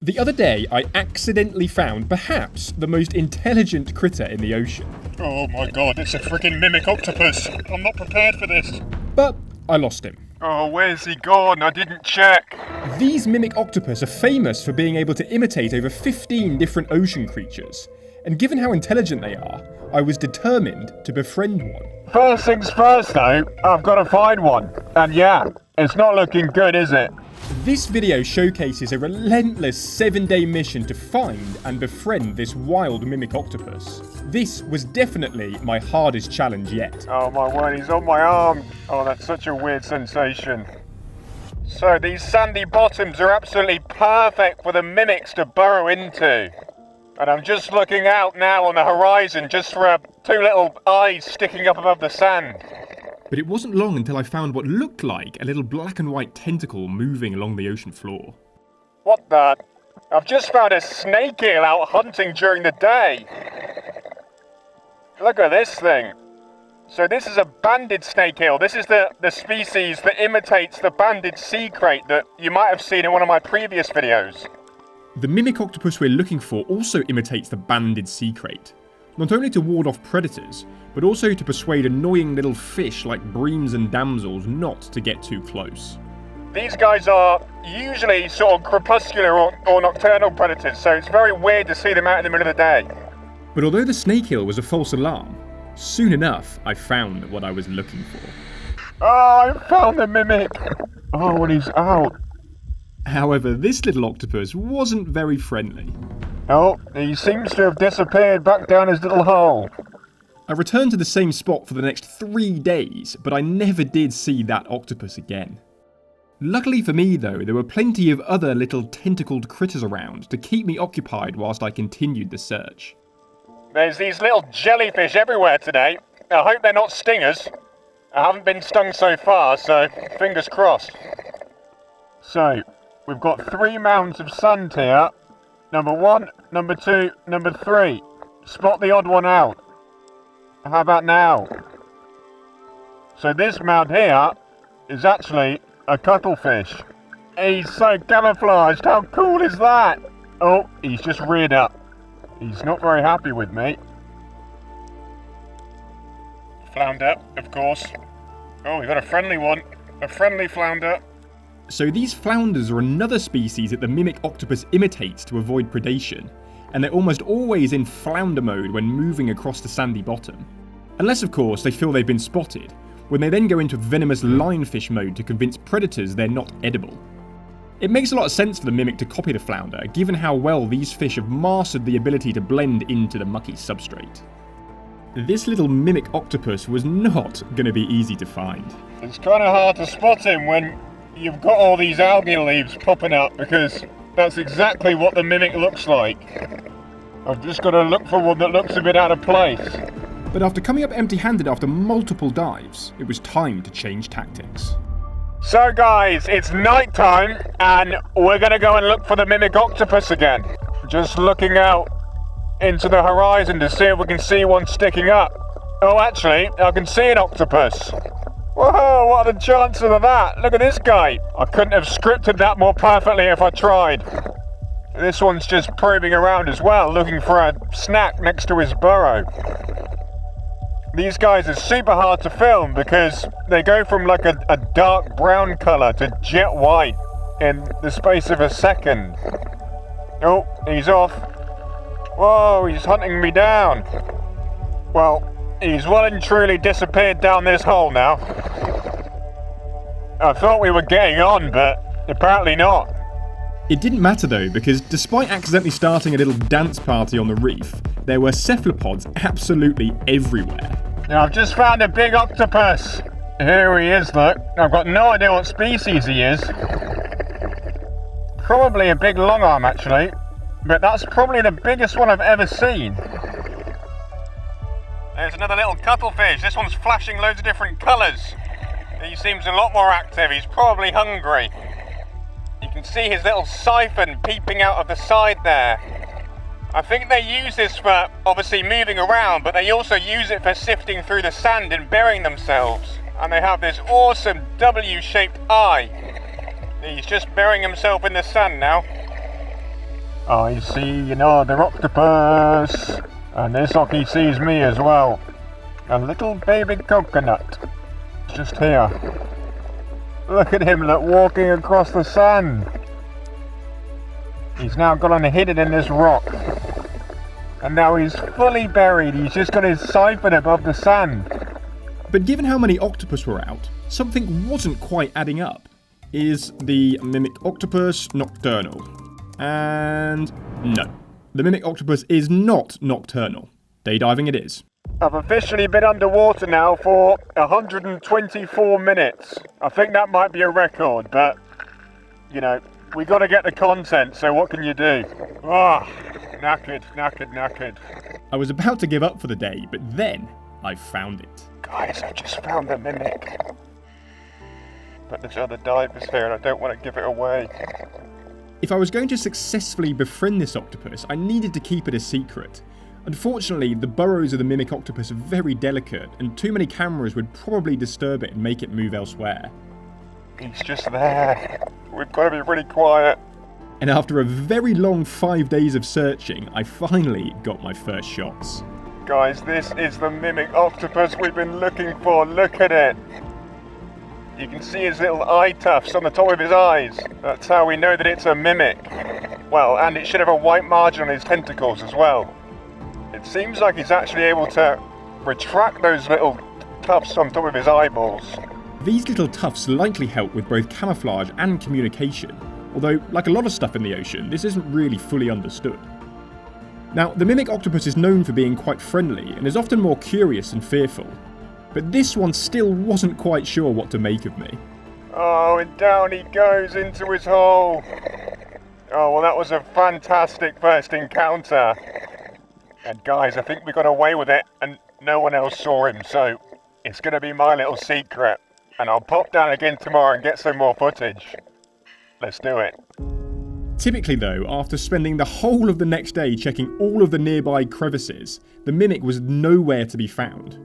The other day, I accidentally found perhaps the most intelligent critter in the ocean. Oh my god, it's a freaking mimic octopus. I'm not prepared for this. But I lost him. Oh, where's he gone? I didn't check. These mimic octopus are famous for being able to imitate over 15 different ocean creatures. And given how intelligent they are, I was determined to befriend one. First things first though, I've got to find one. And yeah, it's not looking good, is it? This video showcases a relentless 7-day mission to find and befriend this wild mimic octopus. This was definitely my hardest challenge yet. Oh my word, he's on my arm. Oh, that's such a weird sensation. So these sandy bottoms are absolutely perfect for the mimics to burrow into. And I'm just looking out now on the horizon just for two little eyes sticking up above the sand. But it wasn't long until I found what looked like a little black and white tentacle moving along the ocean floor. What the? I've just found a snake eel out hunting during the day. Look at this thing. So this is a banded snake eel. This is the species that imitates the banded sea crate that you might have seen in one of my previous videos. The mimic octopus we're looking for also imitates the banded sea crate, not only to ward off predators, but also to persuade annoying little fish like breams and damsels not to get too close. These guys are usually sort of crepuscular or nocturnal predators, so it's very weird to see them out in the middle of the day. But although the snake eel was a false alarm, soon enough I found what I was looking for. Oh, I found the mimic! Oh, and he's out. However, this little octopus wasn't very friendly. Oh, he seems to have disappeared back down his little hole. I returned to the same spot for the next 3 days, but I never did see that octopus again. Luckily for me though, there were plenty of other little tentacled critters around to keep me occupied whilst I continued the search. There's these little jellyfish everywhere today. I hope they're not stingers. I haven't been stung so far, so fingers crossed. So, we've got 3 mounds of sand here. Number 1, number 2, number 3. Spot the odd one out. How about now? So this mound here is actually a cuttlefish. He's so camouflaged, how cool is that? Oh, he's just reared up. He's not very happy with me. Flounder, of course. Oh, we've got a friendly one. A friendly flounder. So these flounders are another species that the mimic octopus imitates to avoid predation, and they're almost always in flounder mode when moving across the sandy bottom. Unless of course they feel they've been spotted, when they then go into venomous lionfish mode to convince predators they're not edible. It makes a lot of sense for the mimic to copy the flounder, given how well these fish have mastered the ability to blend into the mucky substrate. This little mimic octopus was not going to be easy to find. It's kind of hard to spot him when you've got all these algae leaves popping up, because that's exactly what the mimic looks like. I've just got to look for one that looks a bit out of place. But after coming up empty-handed after multiple dives, it was time to change tactics. So guys, it's night time and we're going to go and look for the mimic octopus again. Just looking out into the horizon to see if we can see one sticking up. Oh, actually, I can see an octopus. Whoa, what are the chances of that? Look at this guy. I couldn't have scripted that more perfectly if I tried. This one's just probing around as well, looking for a snack next to his burrow. These guys are super hard to film because they go from like a dark brown colour to jet white in the space of a second. Oh, he's off. Whoa, he's hunting me down. Well, he's well and truly disappeared down this hole now. I thought we were getting on, but apparently not. It didn't matter though, because despite accidentally starting a little dance party on the reef, there were cephalopods absolutely everywhere. Now, I've just found a big octopus. Here he is, look. I've got no idea what species he is. Probably a big long arm, actually. But that's probably the biggest one I've ever seen. There's another little cuttlefish. This one's flashing loads of different colours. He seems a lot more active. He's probably hungry. You can see his little siphon peeping out of the side there. I think they use this for obviously moving around, but they also use it for sifting through the sand and burying themselves. And they have this awesome W-shaped eye. He's just burying himself in the sand now. I see another octopus. And this Ocky sees me as well. A little baby coconut. Just here. Look at him, look, walking across the sand. He's now gone and hidden in this rock. And now he's fully buried. He's just got his siphon above the sand. But given how many octopus were out, something wasn't quite adding up. Is the mimic octopus nocturnal? And no. The mimic octopus is not nocturnal. Day diving it is. I've officially been underwater now for 124 minutes. I think that might be a record, but, we got to get the content, so what can you do? Knackered. I was about to give up for the day, but then I found it. Guys, I've just found the mimic. But there's other divers here and I don't want to give it away. If I was going to successfully befriend this octopus, I needed to keep it a secret. Unfortunately, the burrows of the mimic octopus are very delicate, and too many cameras would probably disturb it and make it move elsewhere. He's just there. We've got to be really quiet. And after a very long 5 days of searching, I finally got my first shots. Guys, this is the mimic octopus we've been looking for. Look at it. You can see his little eye tufts on the top of his eyes. That's how we know that it's a mimic. Well, and it should have a white margin on his tentacles as well. It seems like he's actually able to retract those little tufts on top of his eyeballs. These little tufts likely help with both camouflage and communication, although, like a lot of stuff in the ocean, this isn't really fully understood. Now, the mimic octopus is known for being quite friendly and is often more curious and fearful, but this one still wasn't quite sure what to make of me. Oh, and down he goes into his hole. Oh, well, that was a fantastic first encounter. And guys, I think we got away with it and no one else saw him, so it's going to be my little secret. And I'll pop down again tomorrow and get some more footage. Let's do it. Typically though, after spending the whole of the next day checking all of the nearby crevices, the mimic was nowhere to be found.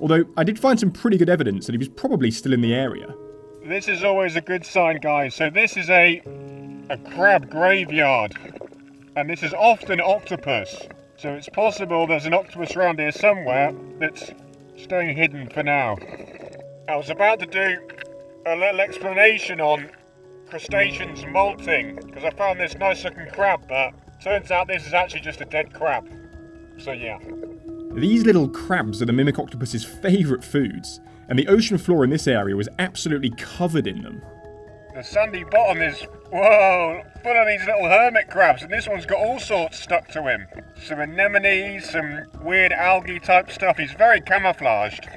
Although I did find some pretty good evidence that he was probably still in the area. This is always a good sign, guys. So this is a crab graveyard. And this is often octopus. So it's possible there's an octopus around here somewhere that's staying hidden for now. I was about to do a little explanation on crustaceans molting, because I found this nice looking crab, but turns out this is actually just a dead crab. So yeah. These little crabs are the mimic octopus's favourite foods, and the ocean floor in this area was absolutely covered in them. The sandy bottom is, whoa, full of these little hermit crabs, and this one's got all sorts stuck to him. Some anemones, some weird algae type stuff. He's very camouflaged.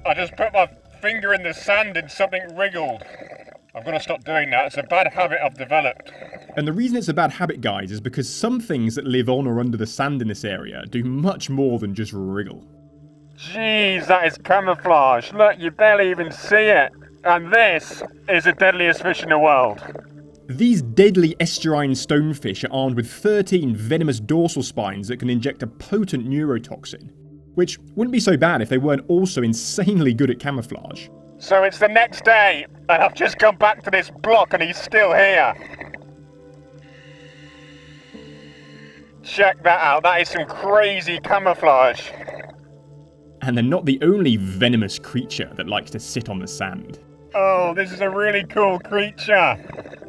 I just put my finger in the sand and something wriggled. I've got to stop doing that. It's a bad habit I've developed. And the reason it's a bad habit, guys, is because some things that live on or under the sand in this area do much more than just wriggle. Jeez, that is camouflage. Look, you barely even see it. And this is the deadliest fish in the world. These deadly estuarine stonefish are armed with 13 venomous dorsal spines that can inject a potent neurotoxin, which wouldn't be so bad if they weren't also insanely good at camouflage. So it's the next day, and I've just come back to this block and he's still here. Check that out, that is some crazy camouflage. And they're not the only venomous creature that likes to sit on the sand. Oh, this is a really cool creature.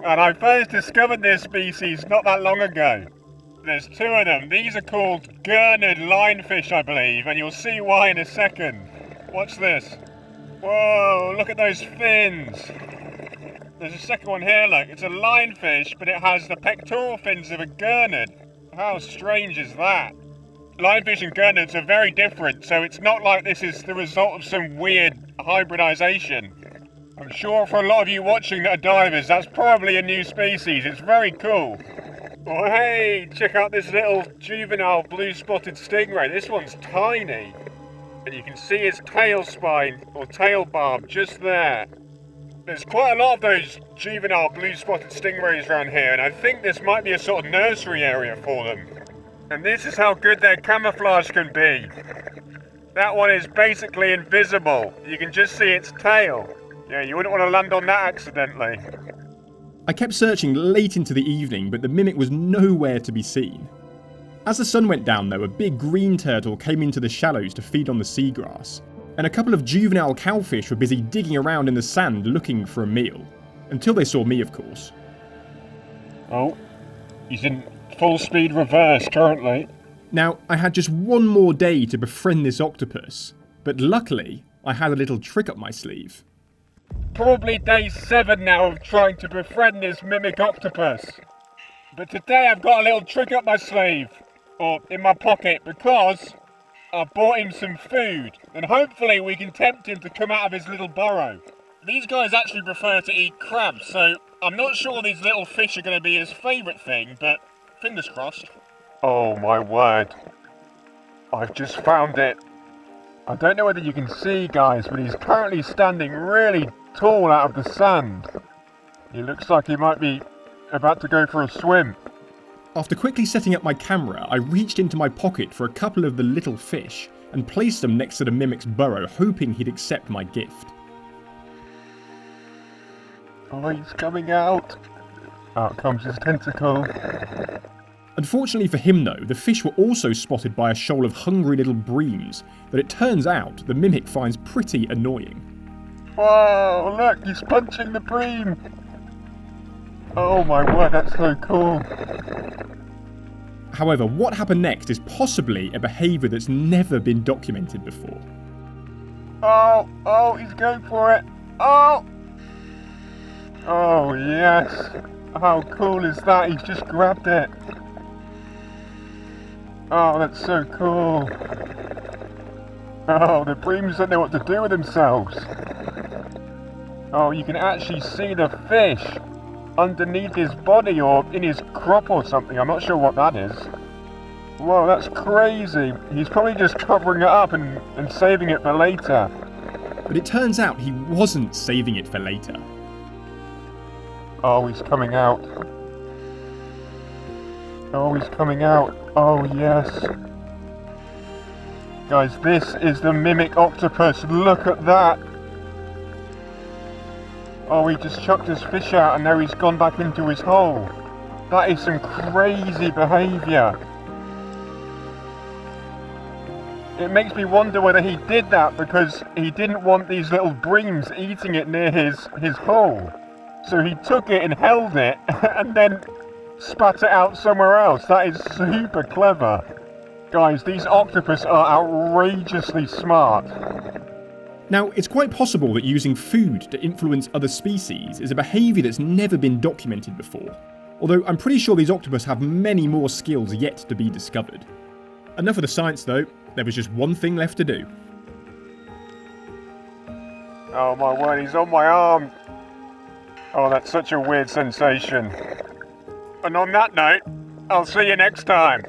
And I first discovered this species not that long ago. There's two of them. These are called gurnard lionfish, I believe, and you'll see why in a second. Watch this. Whoa, look at those fins. There's a second one here, look. It's a lionfish, but it has the pectoral fins of a gurnard. How strange is that? Lionfish and gurnards are very different, so it's not like this is the result of some weird hybridization. I'm sure for a lot of you watching that are divers, that's probably a new species. It's very cool. Oh hey, check out this little juvenile blue-spotted stingray. This one's tiny. And you can see his tail spine, or tail barb, just there. There's quite a lot of those juvenile blue-spotted stingrays around here, and I think this might be a sort of nursery area for them. And this is how good their camouflage can be. That one is basically invisible. You can just see its tail. Yeah, you wouldn't want to land on that accidentally. I kept searching late into the evening, but the mimic was nowhere to be seen. As the sun went down though, a big green turtle came into the shallows to feed on the seagrass, and a couple of juvenile cowfish were busy digging around in the sand looking for a meal. Until they saw me, of course. Oh, he's in full speed reverse currently. Now, I had just one more day to befriend this octopus, but luckily, I had a little trick up my sleeve. Probably day 7 now of trying to befriend this mimic octopus. But today I've got a little trick up my sleeve, or in my pocket, because I bought him some food, and hopefully we can tempt him to come out of his little burrow. These guys actually prefer to eat crabs, so I'm not sure these little fish are going to be his favourite thing, but fingers crossed. Oh my word. I've just found it. I don't know whether you can see, guys, but he's currently standing really tall out of the sand. He looks like he might be about to go for a swim. After quickly setting up my camera, I reached into my pocket for a couple of the little fish and placed them next to the mimic's burrow, hoping he'd accept my gift. Oh, he's coming out. Out comes his tentacle. Unfortunately for him though, the fish were also spotted by a shoal of hungry little breams that it turns out the mimic finds pretty annoying. Whoa, look, he's punching the bream. Oh my word, that's so cool. However, what happened next is possibly a behaviour that's never been documented before. Oh, he's going for it. Oh yes. How cool is that? He's just grabbed it. Oh, that's so cool. Oh, the breams don't know what to do with themselves. Oh, you can actually see the fish underneath his body or in his crop or something. I'm not sure what that is. Whoa, that's crazy. He's probably just covering it up and saving it for later. But it turns out he wasn't saving it for later. Oh, he's coming out. Oh, he's coming out. Oh, yes. Guys, this is the mimic octopus. Look at that. Oh, he just chucked his fish out and now he's gone back into his hole. That is some crazy behaviour. It makes me wonder whether he did that because he didn't want these little breams eating it near his hole. So he took it and held it and then spat it out somewhere else. That is super clever. Guys, these octopus are outrageously smart. Now, it's quite possible that using food to influence other species is a behaviour that's never been documented before. Although I'm pretty sure these octopus have many more skills yet to be discovered. Enough of the science though, there was just one thing left to do. Oh my word, he's on my arm. Oh, that's such a weird sensation. And on that note, I'll see you next time.